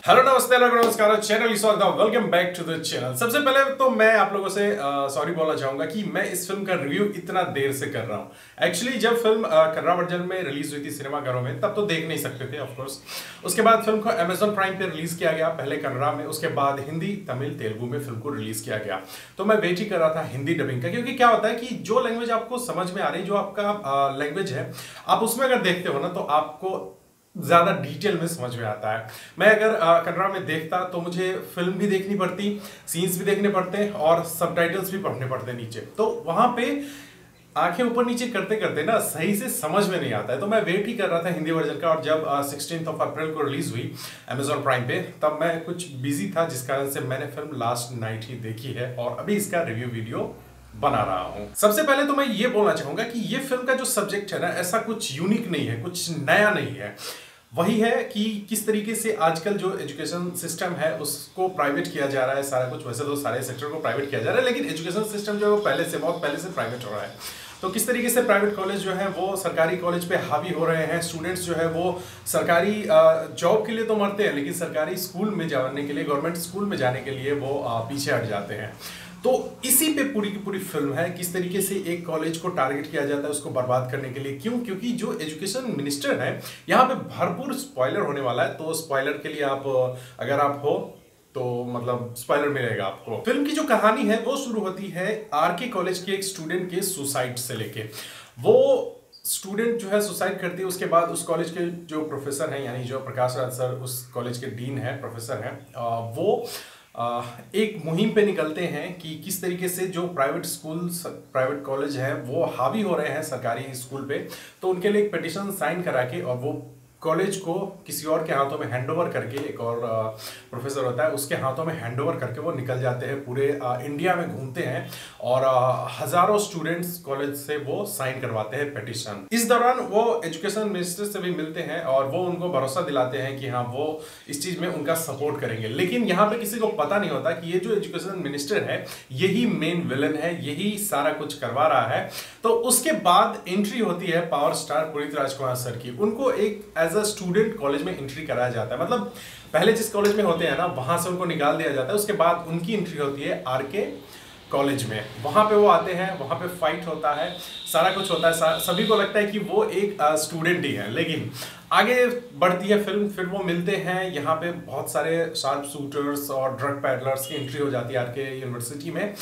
Hello नमस्ते लोग, नमस्कार, चैनल की स्वागत है। Welcome back to the channel. सबसे पहले तो मैं आप लोगों से सॉरी बोलना चाहूंगा कि मैं इस फिल्म का रिव्यू इतना देर से कर रहा हूं। एक्चुअली जब फिल्म कन्नड़ा वर्जन में रिलीज हुई थी सिनेमाघरों में, तब तो देख नहीं सकते थे ऑफ कोर्स। उसके बाद फिल्म को अमेजॉन प्राइम पे रिलीज किया गया, पहले कन्नड़ा में, उसके बाद हिंदी, तमिल, तेलुगु में फिल्म को रिलीज किया गया। तो मैं वेट ही कर रहा था हिंदी डबिंग का, क्योंकि क्या होता है कि जो लैंग्वेज आपको समझ में आ रही, जो आपका लैंग्वेज है, आप उसमें अगर देखते हो ना तो आपको ज्यादा डिटेल में समझ में आता है। मैं अगर कन्नड़ा में देखता तो मुझे फिल्म भी देखनी पड़ती, सीन्स भी देखने पड़ते और सबटाइटल्स भी पढ़ने पड़ते नीचे, तो वहां पे आंखें ऊपर नीचे करते करते ना सही से समझ में नहीं आता है। तो मैं वेट ही कर रहा था हिंदी वर्जन का, और जब 16 अप्रैल को रिलीज हुई अमेजॉन प्राइम पे, तब मैं कुछ बिजी था, जिस कारण से मैंने फिल्म लास्ट नाइट ही देखी है और अभी इसका रिव्यू वीडियो बना रहा हूं। सबसे पहले तो मैं ये बोलना चाहूंगा कि ये फिल्म का जो सब्जेक्ट है ना, ऐसा कुछ यूनिक नहीं है, कुछ नया नहीं है। वही है कि किस तरीके से आजकल जो एजुकेशन सिस्टम है उसको प्राइवेट किया जा रहा है, सारा कुछ। वैसे तो सारे सेक्टर को प्राइवेट किया जा रहा है, लेकिन एजुकेशन सिस्टम जो है वो बहुत पहले से प्राइवेट हो रहा है। तो किस तरीके से प्राइवेट कॉलेज जो है वो सरकारी कॉलेज पे हावी हो रहे हैं। स्टूडेंट्स जो है वो सरकारी जॉब के लिए तो मरते हैं, लेकिन सरकारी स्कूल में जाने के लिए, गवर्नमेंट स्कूल में जाने के लिए वो पीछे हट जाते हैं। तो इसी पे पूरी की पूरी फिल्म है, किस तरीके से एक कॉलेज को टारगेट किया जाता है उसको बर्बाद करने के लिए। क्यों? क्योंकि जो एजुकेशन मिनिस्टर है, यहाँ पे भरपूर स्पॉइलर होने वाला है, तो स्पॉइलर के लिए आप अगर आप हो तो मतलब स्पॉइलर मिलेगा आपको। फिल्म की जो कहानी है वो शुरू होती है आरके कॉलेज के एक स्टूडेंट के सुसाइड से लेके। वो स्टूडेंट जो है सुसाइड करती है, उसके बाद उस कॉलेज के जो प्रोफेसर हैं, यानी जो प्रकाश राज सर उस कॉलेज के डीन है, प्रोफेसर हैं, वो एक मुहिम पे निकलते हैं कि किस तरीके से जो प्राइवेट कॉलेज है वो हावी हो रहे हैं सरकारी स्कूल पे। तो उनके लिए एक पिटीशन साइन करा के और वो कॉलेज को किसी और के हाथों में हैंडओवर करके, एक और प्रोफेसर होता है उसके हाथों में हैंडओवर करके वो निकल जाते हैं, पूरे इंडिया में घूमते हैं और हजारों स्टूडेंट्स कॉलेज से वो साइन करवाते हैं पिटीशन। इस दौरान वो एजुकेशन मिनिस्टर से भी मिलते हैं और वो उनको भरोसा दिलाते हैं कि हाँ, वो इस चीज में उनका सपोर्ट करेंगे। लेकिन यहाँ पे किसी को पता नहीं होता कि ये जो एजुकेशन मिनिस्टर है यही मेन विलन है, यही सारा कुछ करवा रहा है। तो उसके बाद एंट्री होती है पावर स्टार पुनीत राजकुमार सर की। उनको एक एज अ स्टूडेंट कॉलेज में एंट्री कराया जाता है, मतलब पहले जिस कॉलेज में होते हैं ना वहां से उनको निकाल दिया जाता है। उसके बाद उनकी एंट्री होती है आरके कॉलेज में। वहां पे वो आते हैं, वहां पे फाइट होता है, सारा कुछ होता है, सभी को लगता है कि वो एक स्टूडेंट ही है। लेकिन आगे बढ़ती है फिल्म, फिर वो मिलते हैं, यहाँ पे बहुत सारे शार्प शूटर्स और ड्रग पैडलर्स की एंट्री हो जाती है आरके यूनिवर्सिटी में।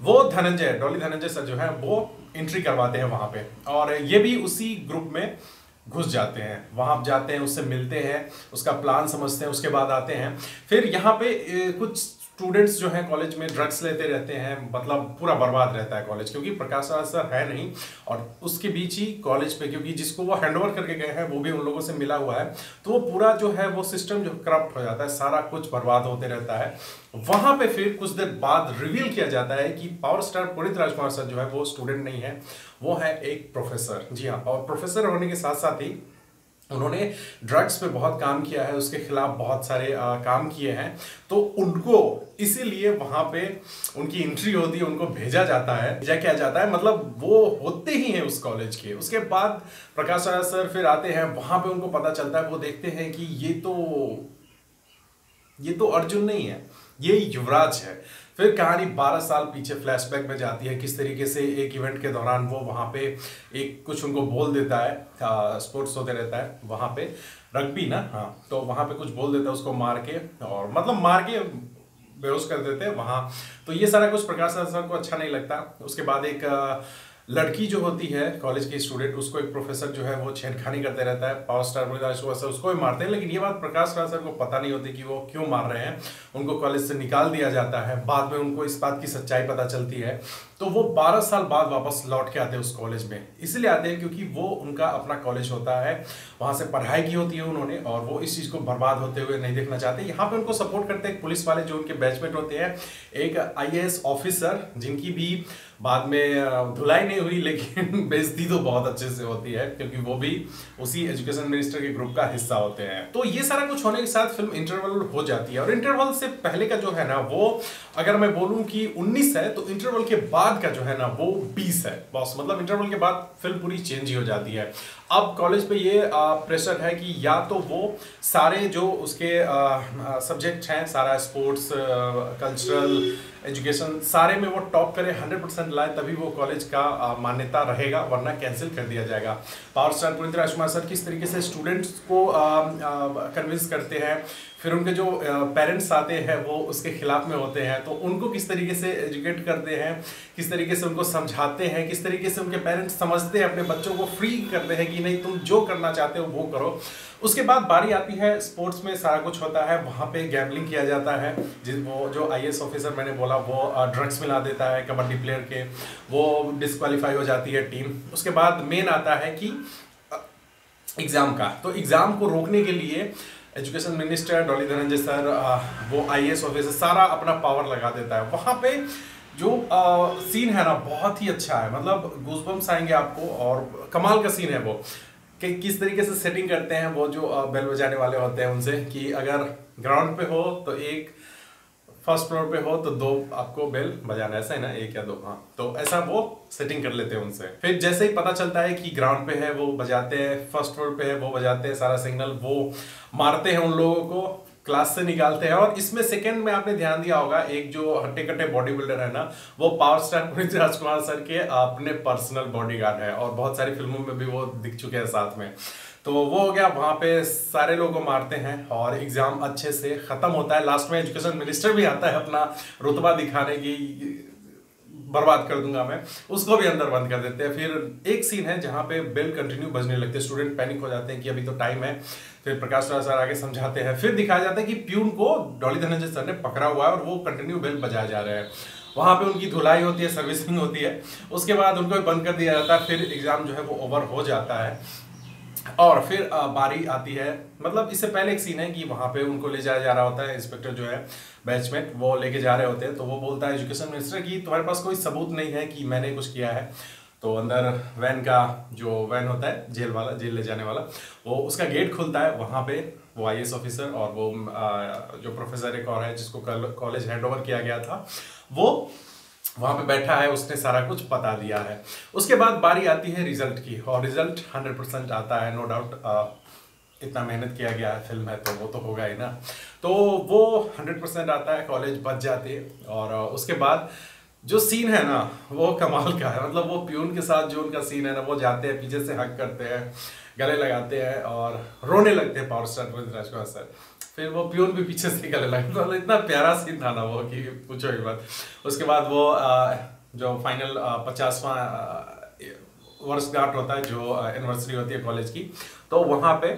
वो डॉली धनंजय सर जो है वो एंट्री करवाते हैं वहां पे, और ये भी उसी ग्रुप में घुस जाते हैं। वहां जाते हैं, उससे मिलते हैं, उसका प्लान समझते हैं, उसके बाद आते हैं। फिर यहाँ पे कुछ स्टूडेंट्स जो हैं कॉलेज में ड्रग्स लेते रहते हैं, मतलब पूरा बर्बाद रहता है कॉलेज, क्योंकि प्रकाश राज सर है नहीं। और उसके बीच ही कॉलेज पे, क्योंकि जिसको वो हैंडओवर करके गए हैं वो भी उन लोगों से मिला हुआ है, तो वो पूरा जो है वो सिस्टम जो करप्ट हो जाता है, सारा कुछ बर्बाद होते रहता है। वहां पे फिर कुछ देर बाद रिवील किया जाता है कि पावर स्टार पुनीत राजकुमार सर जो है वो स्टूडेंट नहीं है, वो है एक प्रोफेसर। जी हाँ, और प्रोफेसर होने के साथ साथ ही उन्होंने ड्रग्स पे बहुत काम किया है, उसके खिलाफ बहुत सारे काम किए हैं। तो उनको इसीलिए वहां पे उनकी एंट्री होती है, उनको भेजा जाता है, भेजा किया जाता है, मतलब वो होते ही हैं उस कॉलेज के। उसके बाद प्रकाश राज सर फिर आते हैं, वहां पे उनको पता चलता है, वो देखते हैं कि ये तो अर्जुन नहीं है, ये युवराज है। फिर कहानी 12 साल पीछे फ्लैशबैक में जाती है, किस तरीके से एक इवेंट के दौरान वो वहां पे एक कुछ उनको बोल देता है, स्पोर्ट्स होते रहता है वहां पे, रग्बी ना, हाँ, तो वहां पे कुछ बोल देता है उसको मार के, और मतलब मार के बेहोश कर देते हैं वहां। तो ये सारा कुछ प्रकाश राज सर को अच्छा नहीं लगता। उसके बाद एक लड़की जो होती है कॉलेज की स्टूडेंट, उसको एक प्रोफेसर जो है वो छेड़खानी करते रहता है, पावर स्टार पुनीत राजकुमार सर उसको भी मारते हैं। लेकिन ये बात प्रकाश राज सर को पता नहीं होती कि वो क्यों मार रहे हैं। उनको कॉलेज से निकाल दिया जाता है, बाद में उनको इस बात की सच्चाई पता चलती है। तो वो 12 साल बाद वापस लौट के आते हैं उस कॉलेज में। इसलिए आते हैं क्योंकि वो उनका अपना कॉलेज होता है, वहां से पढ़ाई की होती है उन्होंने, और वो इस चीज को बर्बाद होते हुए नहीं देखना चाहते। यहाँ पे उनको सपोर्ट करते हैं पुलिस वाले जो उनके बैचमेट होते हैं, एक IAS ऑफिसर जिनकी भी बाद में धुलाई नहीं हुई, लेकिन बेइज्जती तो बहुत अच्छे से होती है, क्योंकि वो भी उसी एजुकेशन मिनिस्टर के ग्रुप का हिस्सा होते हैं। तो ये सारा कुछ होने के साथ फिल्म इंटरवल हो जाती है, और इंटरवल से पहले का जो है ना वो, अगर मैं बोलूं कि 19 है, तो इंटरवल के बाद का जो है ना वो 20 है बॉस। मतलब इंटरवल के बाद फिल्म पूरी चेंज ही हो जाती है। अब कॉलेज पे ये प्रेशर है कि या तो वो सारे जो उसके सब्जेक्ट हैं, सारा स्पोर्ट्स, कल्चरल, एजुकेशन, सारे में वो टॉप करे, 100% लाए, तभी वो कॉलेज का मान्यता रहेगा, वरना कैंसिल कर दिया जाएगा। पावर स्टार पुनीत राजकुमार सर किस तरीके से स्टूडेंट्स को कन्विंस करते हैं, फिर उनके जो पेरेंट्स आते हैं वो उसके खिलाफ में होते हैं, तो उनको किस तरीके से एजुकेट करते हैं, किस तरीके से उनको समझाते हैं, किस तरीके से उनके पेरेंट्स समझते हैं, अपने बच्चों को फ्री करते हैं कि नहीं तुम जो करना चाहते हो वो करो। उसके बाद बारी आती है स्पोर्ट्स में, सारा कुछ होता है, वहाँ पे गैम्बलिंग किया जाता है। वो जो IAS ऑफिसर मैंने बोला वो ड्रग्स मिला देता है कबड्डी प्लेयर के, वो डिस्क्वालीफाई हो जाती है टीम। उसके बाद मेन आता है कि एग्ज़ाम का, तो एग्ज़ाम को रोकने के लिए education minister Dolly Dhananjay sir, वो IAS ऑफिसर सारा अपना पावर लगा देता है। वहाँ पे जो सीन है ना बहुत ही अच्छा है, मतलब गूज़बम्स आएंगे आपको, और कमाल का सीन है वो कि किस तरीके से सेटिंग करते हैं वो जो बेल बजाने वाले होते हैं उनसे, कि अगर ग्राउंड पे हो तो एक, फर्स्ट फ्लोर पे हो तो 2 आपको बेल बजाना है, ऐसा है ना, 1 या 2, हाँ, तो ऐसा वो सेटिंग कर लेते हैं उनसे। फिर जैसे ही पता चलता है कि ग्राउंड पे है वो बजाते हैं, फर्स्ट फ्लोर पे है वो बजाते हैं, सारा सिग्नल वो मारते हैं, उन लोगों को क्लास से निकालते हैं। और इसमें सेकंड में आपने ध्यान दिया होगा, एक जो हट्टे कट्टे बॉडी बिल्डर है ना, वो पावर स्टार पुनीत राजकुमार सर के अपने पर्सनल बॉडीगार्ड है, और बहुत सारी फिल्मों में भी वो दिख चुके हैं साथ में। तो वो हो गया, वहां पे सारे लोगों को मारते हैं और एग्जाम अच्छे से खत्म होता है। लास्ट में एजुकेशन मिनिस्टर भी आता है अपना रुतबा दिखाने की, बर्बाद कर दूंगा मैं, उसको भी अंदर बंद कर देते हैं। फिर एक सीन है जहां पे बेल कंटिन्यू बजने लगते हैं, स्टूडेंट पैनिक हो जाते हैं कि अभी तो टाइम है। फिर प्रकाश राज सर आगे समझाते हैं, फिर दिखाया जाता है कि प्यून को डॉली धनंजय सर ने पकड़ा हुआ है और वो कंटिन्यू बेल बजाए जा रहे हैं। वहां पे उनकी धुलाई होती है, सर्विसिंग होती है, उसके बाद उनको बंद कर दिया जाता है। फिर एग्जाम जो है वो ओवर हो जाता है और फिर बारी आती है, मतलब इससे पहले एक सीन है कि वहां पे उनको ले जाया जा रहा होता है, इंस्पेक्टर जो है बैचमेट वो लेके जा रहे होते हैं। तो वो बोलता है एजुकेशन मिनिस्टर की तुम्हारे पास कोई सबूत नहीं है कि मैंने कुछ किया है। तो अंदर वैन का जो वैन होता है जेल वाला, जेल ले जाने वाला, वो उसका गेट खुलता है। वहाँ पे वो IAS ऑफिसर और वो जो प्रोफेसर एक और है जिसको कॉलेज हैंड ओवर किया गया था, वो वहाँ पे बैठा है, उसने सारा कुछ बता दिया है। उसके बाद बारी आती है रिजल्ट की, और रिजल्ट 100% आता है, नो डाउट। इतना मेहनत किया गया है, फिल्म है तो वो तो होगा ही ना। तो वो 100% आता है, कॉलेज बच जाती है। और उसके बाद जो सीन है ना वो कमाल का है, मतलब वो प्यून के साथ जो उनका सीन है ना, वो जाते हैं पीछे से हक करते हैं, गले लगाते हैं और रोने लगते हैं पावर स्टार पुनीत राजकुमार सर। फिर वो प्यून भी पीछे से गले लगते, मतलब इतना प्यारा सीन था ना वो कि पूछो एक बात। उसके बाद वो जो फाइनल 50वां वर्षगांठ होता है, जो एनिवर्सरी होती है कॉलेज की, तो वहाँ पे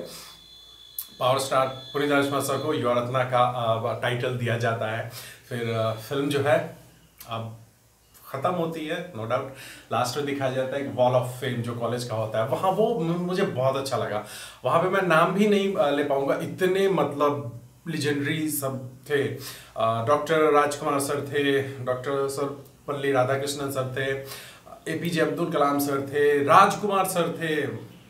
पावर स्टार पुनीत राजकुमार सर को युवा रत्ना का टाइटल दिया जाता है। फिर फिल्म जो है अब खत्म होती है, नो डाउट। लास्ट में दिखाया जाता है एक वॉल ऑफ फेम जो कॉलेज का होता है, वहाँ वो मुझे बहुत अच्छा लगा। वहाँ पे मैं नाम भी नहीं ले पाऊंगा, इतने मतलब लिजेंडरी सब थे। डॉक्टर राजकुमार सर थे, डॉक्टर सर्वपल्ली राधाकृष्णन सर थे, APJ अब्दुल कलाम सर थे, राजकुमार सर थे,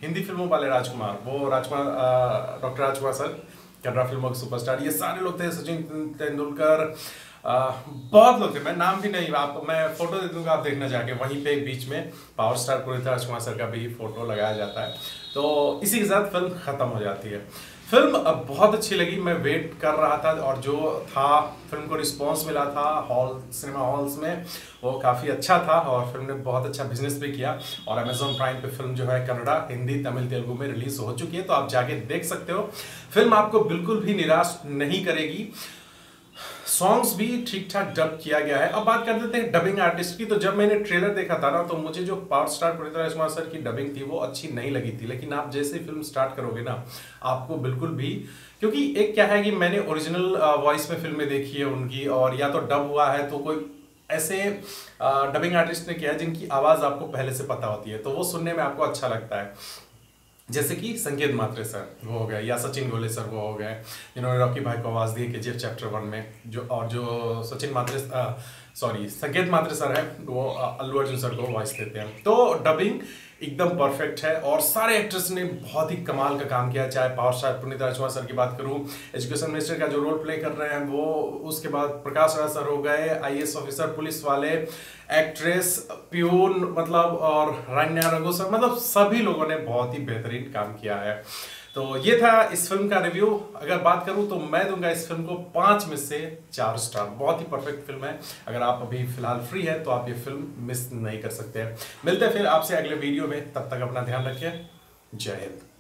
हिंदी फिल्मों वाले राजकुमार, वो राजकुमार डॉक्टर राजकुमार सर कन्नड़ा फिल्मों के सुपरस्टार, ये सारे लोग थे, सचिन तेंदुलकर, बहुत लोग थे, मैं नाम भी नहीं, मैं फोटो दे दूंगा, आप देखना जाके। वहीं पे बीच में पावर स्टार पुनीत राजकुमार सर का भी फोटो लगाया जाता है। तो इसी के साथ फिल्म खत्म हो जाती है। फिल्म बहुत अच्छी लगी, मैं वेट कर रहा था, और जो था फिल्म को रिस्पांस मिला था सिनेमा हॉल्स में, वो काफ़ी अच्छा था, और फिल्म ने बहुत अच्छा बिजनेस भी किया। और अमेजॉन प्राइम पे फिल्म जो है कन्नड़ा, हिंदी, तमिल, तेलुगु में रिलीज हो चुकी है, तो आप जाके देख सकते हो। फिल्म आपको बिल्कुल भी निराश नहीं करेगी। सॉन्ग्स भी ठीक ठाक डब किया गया है। अब बात कर देते हैं डबिंग आर्टिस्ट की। तो जब मैंने ट्रेलर देखा था ना, तो मुझे जो पावर स्टार पुनीत राजकुमार सर की डबिंग थी वो अच्छी नहीं लगी थी, लेकिन आप जैसे फिल्म स्टार्ट करोगे ना, आपको बिल्कुल भी, क्योंकि एक क्या है कि मैंने ओरिजिनल वॉइस में फिल्में देखी है उनकी, और या तो डब हुआ है तो कोई ऐसे डबिंग आर्टिस्ट ने किया है जिनकी आवाज़ आपको पहले से पता होती है, तो वो सुनने में आपको अच्छा लगता है। जैसे कि संकेत मात्रे सर वो हो गए, या सचिन गोले सर वो हो गए, जिन्होंने रॉकी भाई को आवाज़ दी KGF चैप्टर 1 में, जो संकेत मात्रे सर है वो अल्लू अर्जुन सर को वॉइस देते हैं। तो डबिंग एकदम परफेक्ट है और सारे एक्टर्स ने बहुत ही कमाल का काम किया, चाहे पावर स्टार पुनीत राजकुमार सर की बात करूं, एजुकेशन मिनिस्टर का जो रोल प्ले कर रहे हैं वो, उसके बाद प्रकाश राज सर हो गए, आईएएस ऑफिसर, पुलिस वाले, एक्ट्रेस, प्यून, मतलब और रान्या रघु सर, मतलब सभी लोगों ने बहुत ही बेहतरीन काम किया है। तो ये था इस फिल्म का रिव्यू। अगर बात करूं तो मैं दूंगा इस फिल्म को 5 में से 4 स्टार। बहुत ही परफेक्ट फिल्म है। अगर आप अभी फिलहाल फ्री है तो आप ये फिल्म मिस नहीं कर सकते हैं। मिलते हैं फिर आपसे अगले वीडियो में, तब तक अपना ध्यान रखिए। जय हिंद।